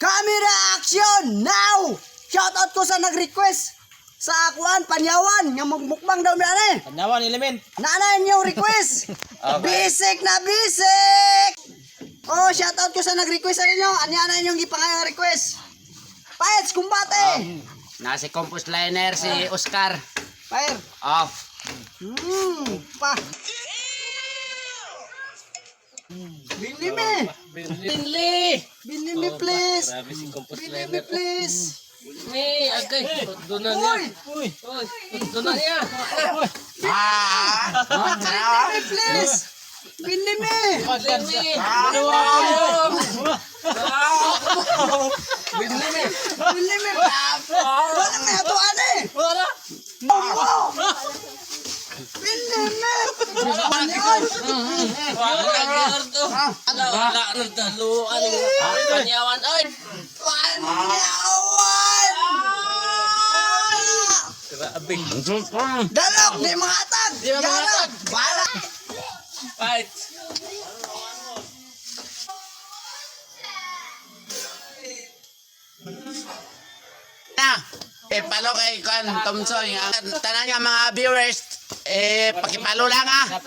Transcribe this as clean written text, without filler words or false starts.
Camera action now! Shoutout ko sa nag-request sa akuan, Panyawan, nga magmukbang daw na eh. Panyawan element. Nanayan yung request. Okay. Bisik na bisik! Oh, shoutout ko sa nag-request sa inyo. Anyanan yung ipangayang request. Paets, kumbate! Nasi compost liner si Oscar. Fire. Oh. Pa. Bili me. Binli. Bili me please. Grabe si compost Bili me liner. please. Ni, agay. Doon na niya. Uy. Doon na niya. Bili me please. Bili me. Binli. Binli. Bili me. Wala me ato ane. Wala. Bili me. Wala na talo. Panyawan. Ay. Panyawan. Grabe. Dalok, di makatag. Di makatag. Bala. Fight. Na, palo kay Kan Tomsoy. Tanan nga mga viewers, pakipalo lang ha.